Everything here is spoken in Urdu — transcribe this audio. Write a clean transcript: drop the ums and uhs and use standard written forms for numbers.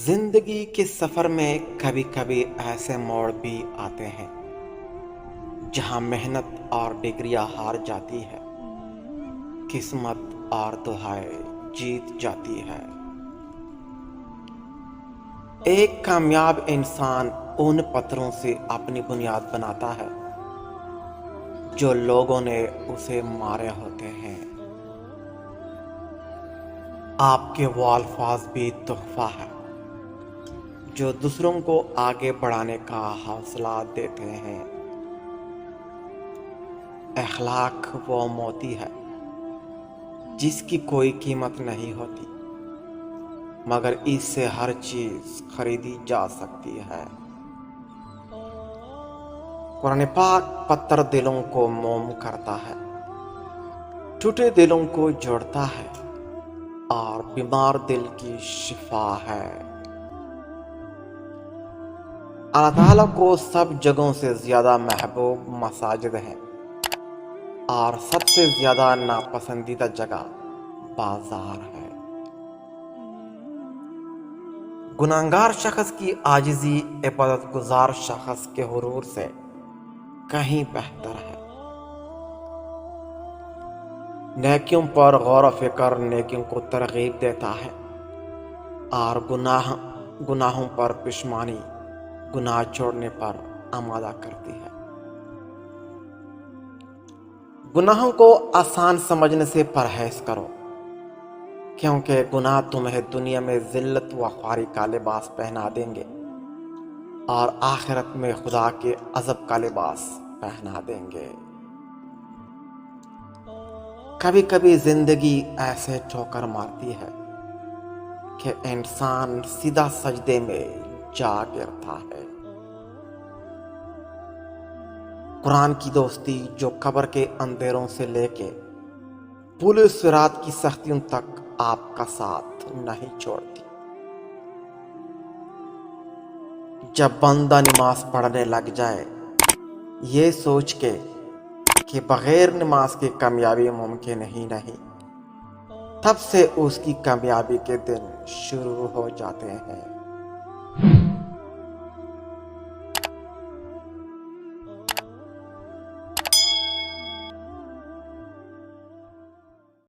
زندگی کے سفر میں کبھی کبھی ایسے موڑ بھی آتے ہیں جہاں محنت اور ڈگریاں ہار جاتی ہے، قسمت اور دعائیں جیت جاتی ہے۔ ایک کامیاب انسان ان پتھروں سے اپنی بنیاد بناتا ہے جو لوگوں نے اسے مارے ہوتے ہیں۔ آپ کے وہ الفاظ بھی تحفہ ہے جو دوسروں کو آگے بڑھانے کا حوصلہ دیتے ہیں۔ اخلاق وہ موتی ہے جس کی کوئی قیمت نہیں ہوتی، مگر اس سے ہر چیز خریدی جا سکتی ہے۔ قرآن پاک پتھر دلوں کو موم کرتا ہے، ٹوٹے دلوں کو جوڑتا ہے اور بیمار دل کی شفا ہے۔ اللہ تعالیٰ کو سب جگہوں سے زیادہ محبوب مساجد ہے اور سب سے زیادہ ناپسندیدہ جگہ بازار ہے۔ گناہگار شخص کی عاجزی عبادت گزار شخص کے غرور سے کہیں بہتر ہے۔ نیکیوں پر غور و فکر نیکیوں کو ترغیب دیتا ہے اور گناہوں پر پشیمانی گناہ چھوڑنے پر آمادہ کرتی ہے۔ گناہوں کو آسان سمجھنے سے پرہیز کرو، کیونکہ گناہ تمہیں دنیا میں ذلت و خواری کا لباس پہنا دیں گے اور آخرت میں خدا کے عذاب کا لباس پہنا دیں گے۔ کبھی کبھی زندگی ایسے ٹھوکر مارتی ہے کہ انسان سیدھا سجدے میں جا گرتا ہے۔ قرآن کی دوستی جو قبر کے اندھیروں سے لے کے پل صراط کی سختیوں تک آپ کا ساتھ نہیں چھوڑتی۔ جب بندہ نماز پڑھنے لگ جائے یہ سوچ کے کہ بغیر نماز کی کامیابی ممکن ہی نہیں، تب سے اس کی کامیابی کے دن شروع ہو جاتے ہیں۔